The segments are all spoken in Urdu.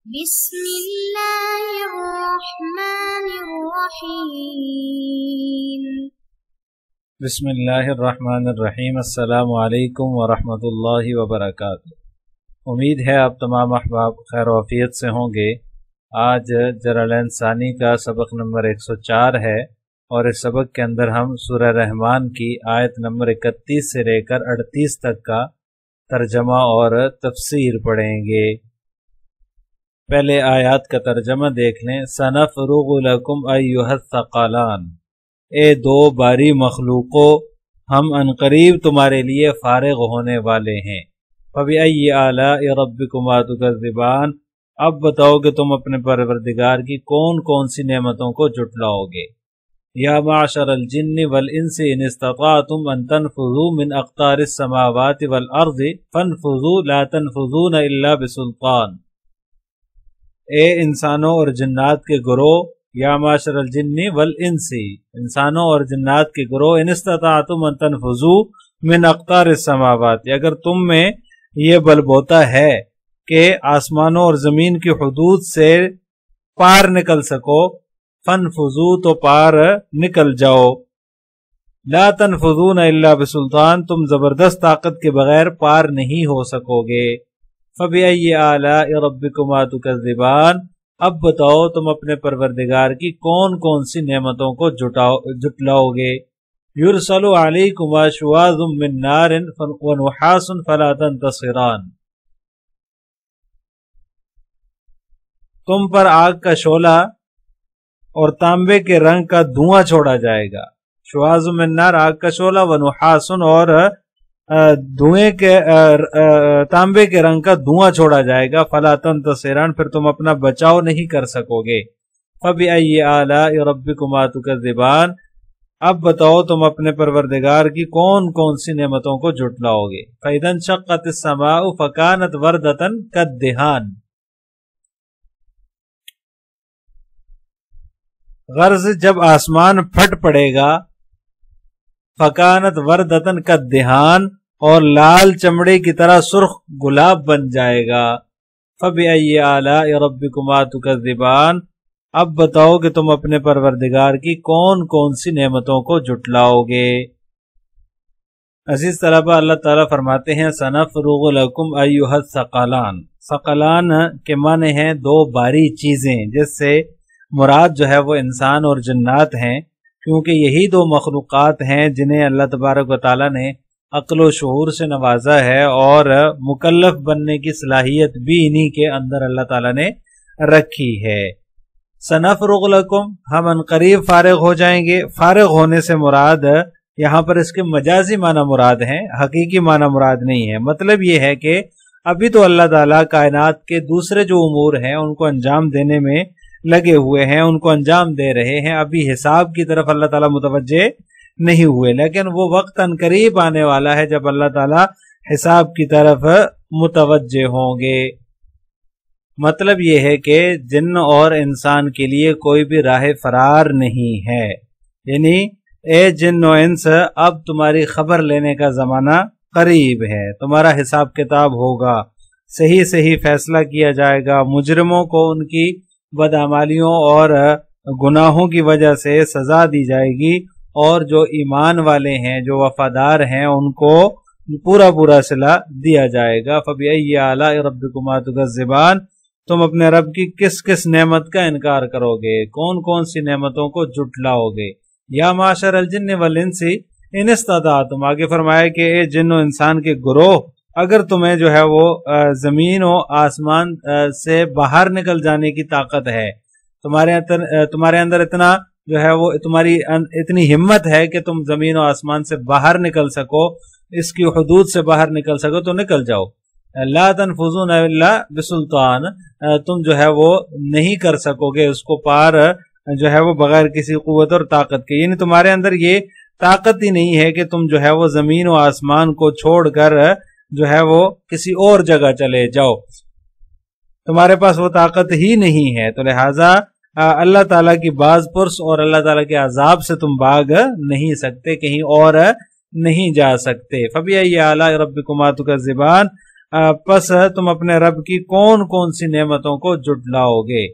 بسم اللہ الرحمن الرحیم۔ بسم اللہ الرحمن الرحیم۔ السلام علیکم ورحمۃ اللہ وبرکاتہ۔ امید ہے آپ تمام احباب خیر و عافیت سے ہوں گے۔ آج جلالین ثانی کا سبق نمبر 104 ہے اور اس سبق کے اندر ہم سورہ رحمان کی آیت نمبر 31 سے لے کر 38 تک کا ترجمہ اور تفسیر پڑھیں گے۔ پہلے آیات کا ترجمہ دیکھ لیں۔ سنفرغ لکم ایھا الثقلان، اے دو باری مخلوقوں، ہم عنقریب تمہارے لیے فارغ ہونے والے ہیں۔ فبأی آلاء ربکما تکذبان، اب بتاؤ کہ تم اپنے پروردگار کی کون کون سی نعمتوں کو جھٹلاؤ گے۔ یا معشر الجن والانس ان استطعتم ان تنفذوا من اقطار السماوات والارض فانفذوا لا تنفذون الا بسلطان، اے انسانوں اور جنات کے گروہ، یا معشر الجن والانس، انسانوں اور جنات کے گروہ، ان استطعتم ان تنفذوا من اقطار السماوات، اگر تم میں یہ بل بوتا ہے کہ آسمانوں اور زمین کی حدود سے پار نکل سکو، فانفذوا تو پار نکل جاؤ، لا تنفذون الا بسلطان، تم زبردست طاقت کے بغیر پار نہیں ہو سکو گے۔ فبأی آلاء ربکما تکذبان، اب بتاؤ تم اپنے پروردگار کی کون کون سی نعمتوں کو جھٹلاؤ گے۔ یرسل علیکما شواظ من نار ونحاس فلا تنتصران، تم پر آگ کا شعلہ اور تانبے کے رنگ کا دھواں چھوڑا جائے گا۔ شواظ من نار آگ کا شعلہ، ونحاس اور دھوئیں کے تانبے کے رنگ کا دھواں چھوڑا جائے گا۔ فلا تنتصران، پھر تم اپنا بچاؤ نہیں کر سکو گے۔ فبأی آلاء ربکما تکذبان، اب بتاؤ تم اپنے پروردگار کی کون کون سی نعمتوں کو جھٹلاؤ گے۔ فإذا انشقت السماء فكانت وردة كالدهان، غرض جب آسمان پھٹ پڑے گا، فکانت وردتن کالدہان، اور لال چمڑے کی طرح سرخ گلاب بن جائے گا۔ فبأی آلاء ربکما تکذبان، اب بتاؤ کہ تم اپنے پروردگار کی کون کون سی نعمتوں کو جھٹلاؤ گے۔ عزیز طلبہ، اللہ تعالیٰ فرماتے ہیں سنفرغ لکم ایھا الثقلان، ثقلان کے معنی ہیں دو باری چیزیں، جس سے مراد جو ہے وہ انسان اور جنات ہیں، کیونکہ یہی دو مخلوقات ہیں جنہیں اللہ تبارک و تعالیٰ نے عقل و شعور سے نوازا ہے، اور مکلف بننے کی صلاحیت بھی انہی کے اندر اللہ تعالیٰ نے رکھی ہے۔ سنفرغ لکم، ہم عنقریب فارغ ہو جائیں گے۔ فارغ ہونے سے مراد یہاں پر اس کے مجازی معنی مراد ہیں، حقیقی معنی مراد نہیں ہے۔ مطلب یہ ہے کہ ابھی تو اللہ تعالیٰ کائنات کے دوسرے جو امور ہیں ان کو انجام دینے میں لگے ہوئے ہیں، ان کو انجام دے رہے ہیں، ابھی حساب کی طرف اللہ تعالیٰ متوجہ نہیں ہوئے، لیکن وہ وقت عنقریب آنے والا ہے جب اللہ تعالیٰ حساب کی طرف متوجہ ہوں گے۔ مطلب یہ ہے کہ جن اور انسان کے لیے کوئی بھی راہ فرار نہیں ہے، یعنی اے جن و انس، اب تمہاری خبر لینے کا زمانہ قریب ہے، تمہارا حساب کتاب ہوگا، صحیح صحیح فیصلہ کیا جائے گا، مجرموں کو ان کی بدعمالیوں اور گناہوں کی وجہ سے سزا دی جائے گی، اور جو ایمان والے ہیں، جو وفادار ہیں، ان کو پورا پورا صلہ دیا جائے گا۔ فبأی آلاء ربکما تکذبان، تم اپنے رب کی کس کس نعمت کا انکار کرو گے، کون کون سی نعمتوں کو جھٹلاؤ گے۔ یا معشر الجن والانس ان استطعتم، آگے فرمایا کہ اے جن و انسان کے گروہ، اگر تمہیں جو ہے وہ زمین و آسمان سے باہر نکل جانے کی طاقت ہے، تمہارے اندر اتنا جو ہے وہ تمہاری اتنی ہمت ہے کہ تم زمین و آسمان سے باہر نکل سکو، اس کی حدود سے باہر نکل سکو، تو نکل جاؤ۔ لا تنفذون الا بسلطان، تم جو ہے وہ نہیں کر سکو گے اس کو پار جو ہے وہ بغیر کسی قوت اور طاقت کے، یعنی تمہارے اندر یہ طاقت ہی نہیں ہے کہ تم جو ہے وہ زمین و آسمان کو چھوڑ کر جو ہے وہ کسی اور جگہ چلے جاؤ، تمہارے پاس وہ طاقت ہی نہیں ہے، تو لہٰذا اللہ تعالیٰ کی باز پرس اور اللہ تعالیٰ کے عذاب سے تم بھاگ نہیں سکتے، کہیں اور نہیں جا سکتے۔ فبأی آلاء ربکما تکذبان، پس تم اپنے رب کی کون کون سی نعمتوں کو جھٹلاؤ گے؟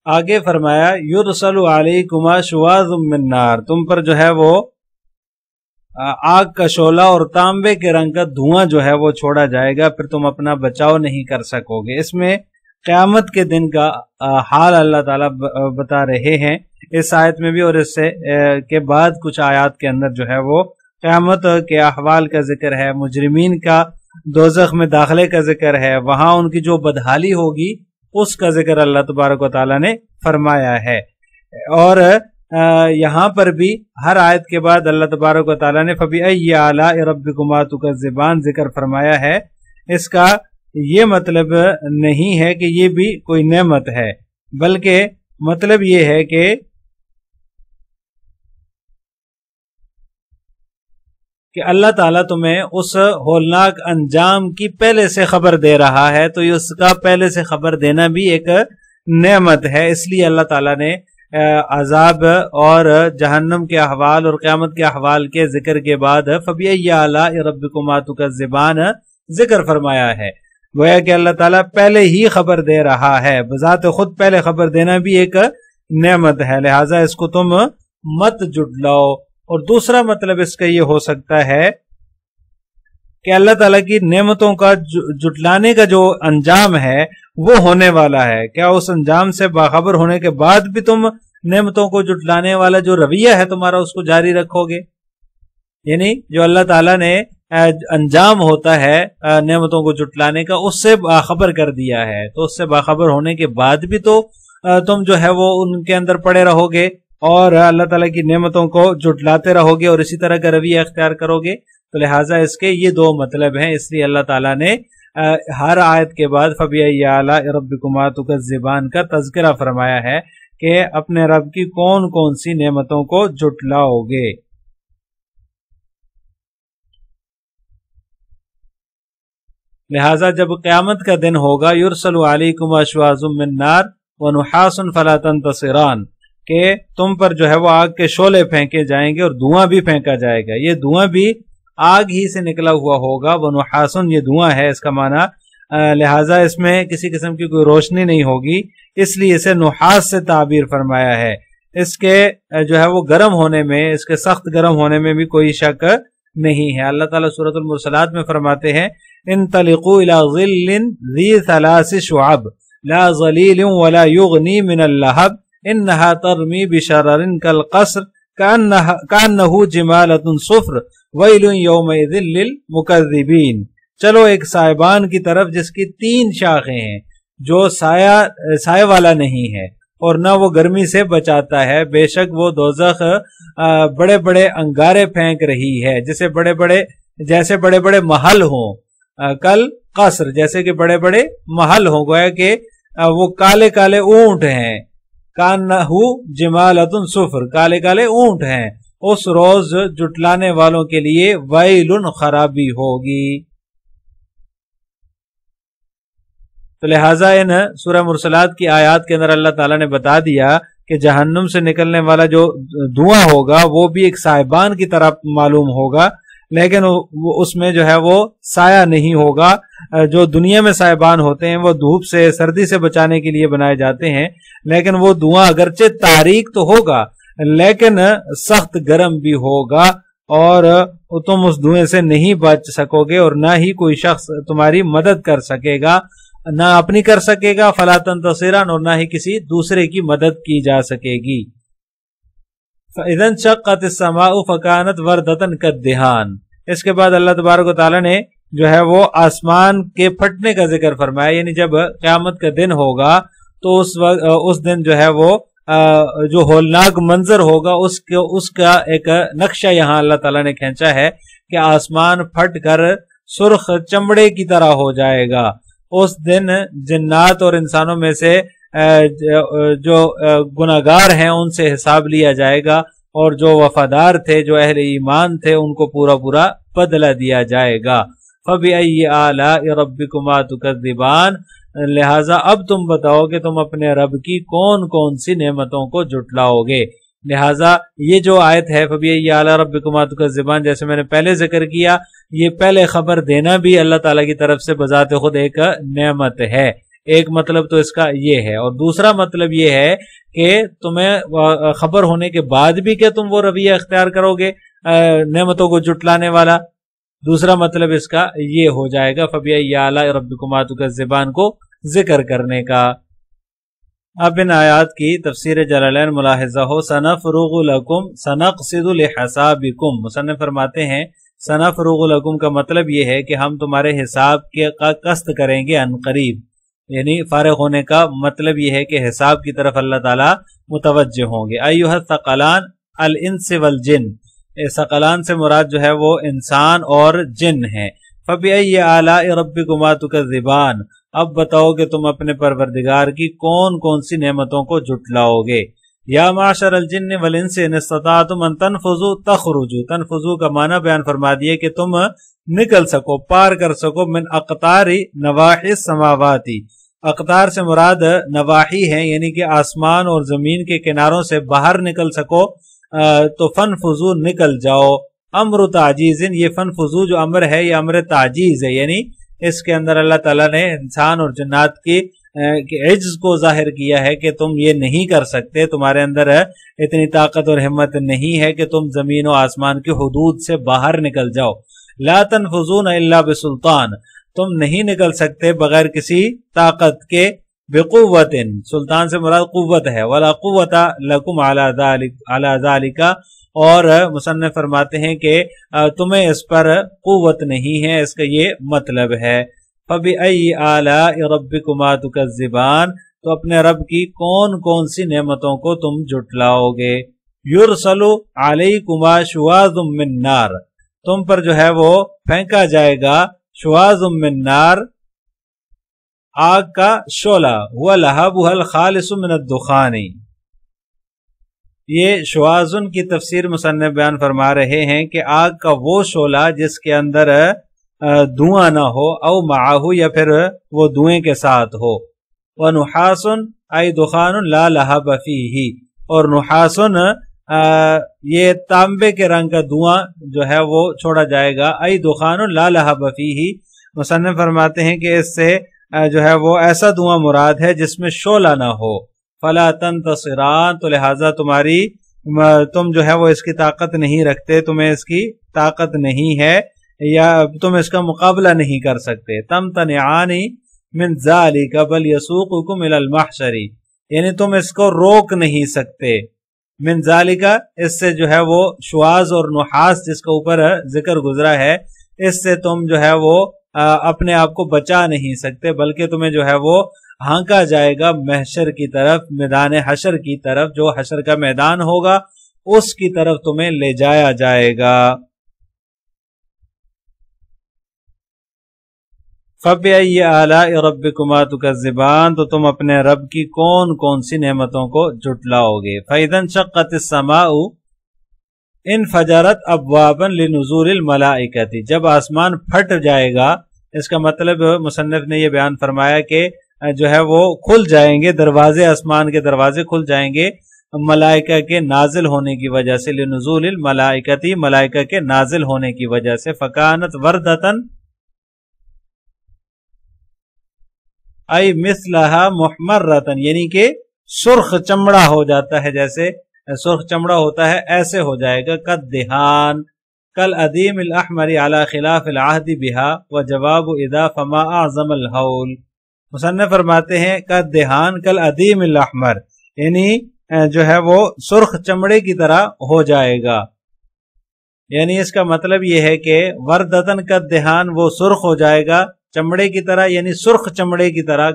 آگے فرمایا یرسل علیکما شواظ من نار، تم پر جو ہے وہ آگ کا شعلہ اور تانبے کے رنگ کا دھواں جو ہے وہ چھوڑا جائے گا، پھر تم اپنا بچاؤ نہیں کر سکو گے۔ اس میں قیامت کے دن کا حال اللہ تعالیٰ بتا رہے ہیں اس آیت میں بھی، اور اس سے کے بعد کچھ آیات کے اندر جو ہے وہ قیامت کے احوال کا ذکر ہے، مجرمین کا دوزخ میں داخلے کا ذکر ہے، وہاں ان کی جو بدحالی ہوگی اس کا ذکر اللہ تبارک و تعالیٰ نے فرمایا ہے۔ اور یہاں پر بھی ہر آیت کے بعد اللہ تبارک و تعالیٰ نے فَبِأَيِّ آلَاءِ رَبِّكُمَا تُكَذِّبَانِ ذکر فرمایا ہے۔ اس کا یہ مطلب نہیں ہے کہ یہ بھی کوئی نعمت ہے، بلکہ مطلب یہ ہے کہ اللہ تعالیٰ تمہیں اس ہولناک انجام کی پہلے سے خبر دے رہا ہے، تو اس کا پہلے سے خبر دینا بھی ایک نعمت ہے۔ اس لیے اللہ تعالیٰ نے عذاب اور جہنم کے احوال اور قیامت کے احوال کے ذکر کے بعد فَبِأَيِّ آلَاءِ رَبِّكُمَا تُكَذِّبَانِ ذکر فرمایا ہے، گویا کہ اللہ تعالیٰ پہلے ہی خبر دے رہا ہے، بذات خود پہلے خبر دینا بھی ایک نعمت ہے، لہٰذا اس کو تم مت جھٹلاؤ۔ اور دوسرا مطلب اس کا یہ ہو سکتا ہے کہ اللہ تعالیٰ کی نعمتوں کا جھٹلانے کا جو انجام ہے وہ ہونے والا ہے، کیا اس انجام سے باخبر ہونے کے بعد بھی تم نعمتوں کو جھٹلانے والا جو رویہ ہے تمہارا اس کو جاری رکھو گے؟ یعنی جو اللہ تعالیٰ نے انجام ہوتا ہے نعمتوں کو جھٹلانے کا اس سے باخبر کر دیا ہے، تو اس سے باخبر ہونے کے بعد بھی تو تم جو ہے وہ ان کے اندر پڑے رہو گے اور اللہ تعالیٰ کی نعمتوں کو جھٹلاتے رہو گے اور اسی طرح کا رویہ اختیار کرو گے، تو لہٰذا اس کے یہ دو مطلب ہیں۔ اس لیے اللہ تعالیٰ نے ہر آیت کے بعد فَبِأَيِّ آلَاءِ رَبِّكُمَا تُكَذِّبَانِ کا تذکرہ فرمایا ہے کہ اپنے رب کی کون کون سی نعمتوں کو جھٹلاؤ گے۔ لہٰذا جب قیامت کا دن ہوگا یرسل علیکما شواظ من نار ونحاس فلا تنتصران، کہ تم پر جو ہے وہ آگ کے شعلے پھینکے جائیں گے اور دھواں بھی پھینکا جائے گا، یہ دھواں بھی آگ ہی سے نکلا ہوا ہوگا، ونحاسن یہ دھواں ہے اس کا معنی، لہٰذا اس میں کسی قسم کی کوئی روشنی نہیں ہوگی، اس لیے اسے نحاس سے تعبیر فرمایا ہے۔ اس کے جو ہے وہ گرم ہونے میں، اس کے سخت گرم ہونے میں بھی کوئی شک نہیں ہے۔ اللہ تعالیٰ سورۃ المرسلات میں فرماتے ہیں انطلقوا الی ظل ذی ثلاث شعب لا ظلیل ولا یغنی من اللہب انہا ترمی بشرر کالقصر کانہ جمالۃ صفر ویل یومئذ للمکذبین، چلو ایک سائبان کی طرف جس کی 3 شاخیں ہیں، جو سایہ والا نہیں ہے اور نہ وہ گرمی سے بچاتا ہے، بے شک وہ دوزخ بڑے بڑے انگارے پھینک رہی ہے، جیسے بڑے بڑے محل ہوں، کل قصر جیسے کہ بڑے بڑے محل ہوں، گویا کہ وہ کالے کالے اونٹ ہیں، کانہو جمالۃ صفر، کالے کالے اونٹ ہیں، اس روز جھٹلانے والوں کے لیے ویل خرابی ہوگی۔ تو لہٰذا ان سورہ مرسلات کی آیات کے اندر اللہ تعالیٰ نے بتا دیا کہ جہنم سے نکلنے والا جو دھواں ہوگا وہ بھی ایک سائبان کی طرح معلوم ہوگا، لیکن اس میں جو ہے وہ سایہ نہیں ہوگا۔ جو دنیا میں سائبان ہوتے ہیں وہ دھوپ سے، سردی سے بچانے کے لیے بنائے جاتے ہیں، لیکن وہ دھواں اگرچہ تاریک تو ہوگا لیکن سخت گرم بھی ہوگا، اور تم اس دھوئیں سے نہیں بچ سکو گے اور نہ ہی کوئی شخص تمہاری مدد کر سکے گا، نہ اپنی کر سکے گا فلا تنتصران، اور نہ ہی کسی دوسرے کی مدد کی جا سکے گی۔ فَإِذَا انشَقَّتِ السَّمَاءُ فَكَانَتْ وَرْدَةً كَالدِّهَانِ، اس کے بعد اللہ تبارک و تعالیٰ نے جو ہے وہ آسمان کے پھٹنے کا ذکر فرمایا، یعنی جب قیامت کا دن ہوگا تو اس دن جو ہے وہ جو ہولناک منظر ہوگا اس کا ایک نقشہ یہاں اللہ تعالیٰ نے کھینچا ہے کہ آسمان پھٹ کر سرخ چمڑے کی طرح ہو جائے گا۔ اس دن جنات اور انسانوں میں سے جو گناہگار ہیں ان سے حساب لیا جائے گا، اور جو وفادار تھے، جو اہل ایمان تھے، ان کو پورا بدلہ دیا جائے گا۔ فَبِأَيِّ آلَاءِ رَبِّكُمَا تُكَذِّبَانِ، لہٰذا اب تم بتاؤ کہ تم اپنے رب کی کون کون سی نعمتوں کو جھٹلاؤ گے۔ لہٰذا یہ جو آیت ہے فَبِأَيِّ آلَاءِ رَبِّكُمَا تُكَذِّبَانِ، جیسے میں نے پہلے ذکر کیا یہ پہلے خبر دینا بھی اللہ تعالیٰ کی طرف سے بذات خود ایک نعمت ہے. ایک مطلب تو اس کا یہ ہے، اور دوسرا مطلب یہ ہے کہ تمہیں خبر ہونے کے بعد بھی کہ تم وہ رویہ اختیار کرو گے نعمتوں کو جٹلانے والا. دوسرا مطلب اس کا یہ ہو جائے گا فَبِأَيِّ آلَاءِ رَبِّكُمَا تُكَذِّبَانِ کو ذکر کرنے کا. اب ان آیات کی تفسیر جلالین ملاحظہ ہو. سَنَفْرُغُ لَكُمْ سَنَقْصِدُ لِحَسَابِكُمْ. مصنف فرماتے ہیں سَنَفْرُغُ لَكُمْ کا مطلب یہ ہے کہ ہم تمہارے حساب کا قصد کریں گے عن قریب، یعنی فارغ ہونے کا مطلب یہ ہے کہ حساب کی طرف اللہ تعالیٰ متوجہ ہوں گے. ایھا الثقلان الانس والجن، ثقلان سے مراد جو ہے وہ انسان اور جن ہیں. فَبِأَيِّ آلَاءِ رَبِّكُمَا تُكَذِّبَانِ. اب بتاؤ کہ تم اپنے پروردگار کی کون کون سی نعمتوں کو جھٹلاؤ گے. یا معشر الجن والانس ان استطعتم ان تنفذوا تخرجوا. تنفذوا کا معنی بیان فرما دیے کہ تم نکل سکو، پار کر سکو من اقطار نواحی السماوات. اقطار سے مراد نواحی ہیں، یعنی کہ آسمان اور زمین کے کناروں سے باہر نکل سکو. تو فنفذوا نکل جاؤ. امر تعجیز، یہ فنفذوا جو امر ہے یہ امر تعجیز ہے، یعنی اس کے اندر اللہ تعالیٰ نے انسان اور جنات کی عجز کو ظاہر کیا ہے کہ تم یہ نہیں کر سکتے، تمہارے اندر اتنی طاقت اور ہمت نہیں ہے کہ تم زمین و آسمان کی حدود سے باہر نکل جاؤ. لا تنفذون الا بسلطان، تم نہیں نکل سکتے بغیر کسی طاقت کے. بقوت، سلطان سے مراد قوت ہے. ولا قوت لکم علی ذالک، اور مصنف فرماتے ہیں کہ تمہیں اس پر قوت نہیں ہے، اس کا یہ مطلب ہے. فَبِأَيِّ آلَاءِ رَبِّكُمَا تُكَذِّبَانِ، تو اپنے رب کی کون کون سی نعمتوں کو تم جھٹلاؤ گے. يُرْسَلُ عَلَيْكُمَا شُوَاظٌ مِّن نَّارٍ، تم پر جو ہے وہ پھینکا جائے گا شواظ من نار، آگ کا شعلہ. هو لهبها الخالص من الدخان. یہ شواظن کی تفسیر مصنف بیان فرما رہے ہیں کہ آگ کا وہ شعلہ جس کے اندر دھواں نہ ہو، او معه، یا پھر وہ دھوئیں کے ساتھ ہو. ونحاس ای دخان لا لہب فیہ، اور نحاسن یہ تانبے کے رنگ کا دھواں جو ہے وہ چھوڑا جائے گا. ای دخان لا لہب فیہ، مصنف فرماتے ہیں کہ اس سے جو ہے وہ ایسا دھواں مراد ہے جس میں شعلہ نہ ہو. فلا تنتصران، تو لہٰذا تم جو ہے وہ اس کی طاقت نہیں رکھتے، تمہیں اس کی طاقت نہیں ہے یا تم اس کا مقابلہ نہیں کر سکتے. تمتنعان من ذالک بل یسوقکم الی المحشر، یعنی تم اس کو روک نہیں سکتے. من ذالکا، اس سے جو ہے وہ شواظ اور نحاس جس کے اوپر ذکر گزرا ہے، اس سے تم جو ہے وہ اپنے آپ کو بچا نہیں سکتے، بلکہ تمہیں جو ہے وہ ہانکا جائے گا محشر کی طرف، میدان حشر کی طرف. جو حشر کا میدان ہوگا اس کی طرف تمہیں لے جایا جائے گا. فَبِأَيِّ آلَاءِ رَبِّكُمَا تُكَذِّبَانِ، تو تم اپنے رب کی کون کون سی نعمتوں کو جھٹلاؤ گے. فَإِذَا انشَقَّتِ السَّمَاءُ انفجرت ابوابا لنزول الملائکۃ، جب آسمان پھٹ جائے گا، اس کا مطلب مصنف نے یہ بیان فرمایا کہ جو ہے وہ کھل جائیں گے دروازے، آسمان کے دروازے کھل جائیں گے ملائکہ کے نازل ہونے کی وجہ سے. لنزول الملائکۃ، ملائکہ کے نازل ہونے کی وجہ سے. فکانت وردتن ای مثلها محمرتن، یعنی کہ سرخ چمڑا ہو جاتا ہے، جیسے سرخ چمڑا ہوتا ہے ایسے ہو جائے گا. کالدہان کالادیم الاحمر علی خلاف العہد بها وجواب اذا فما اعظم الہول. مصنف فرماتے ہیں کالدہان کالادیم الاحمر، یعنی جو ہے وہ سرخ چمڑے کی طرح ہو جائے گا. یعنی اس کا مطلب یہ ہے کہ وردتن کالدہان، وہ سرخ ہو جائے گا چمڑے کی طرح، یعنی سرخ چمڑے کی طرح.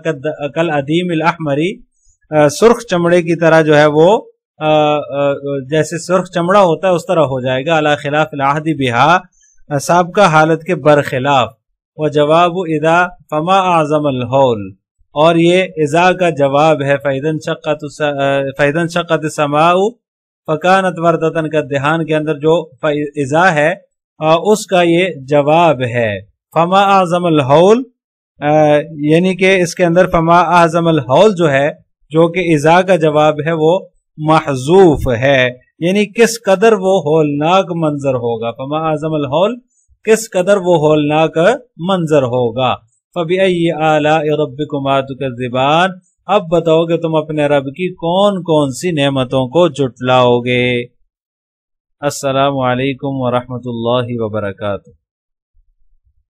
کالادیم الاحمری، سرخ چمڑے کی طرح جو ہے وہ جیسے سرخ چمڑا ہوتا ہے اس طرح ہو جائے گا. علی خلاف العہد بها، سابقہ حالت کے برخلاف. وجواب اذا فما اعظم الہول، اور یہ اذا کا جواب ہے. فَإِذَا انشَقَّتِ السَّمَاءُ فَكَانَتْ وَرْدَةً كَالدِّهَانِ کے اندر جو اذا ہے اس کا یہ جواب ہے. فما اعظم الہول، یعنی کہ اس کے اندر فما اعظم الہول جو ہے، جو کہ اذا کا جواب ہے، وہ محذوف ہے، یعنی کس قدر وہ ہولناک منظر ہوگا. فما اعظم الہول کس قدر وہ ہولناک منظر ہوگا۔ فَبِأَيِّ آلَاءِ رَبِّكُمَا تُكَذِّبَانِ، اب بتاؤ کہ تم اپنے رب کی کون کون سی نعمتوں کو جھٹلاؤ گے۔ السلام علیکم ورحمۃ اللہ وبرکاتہ۔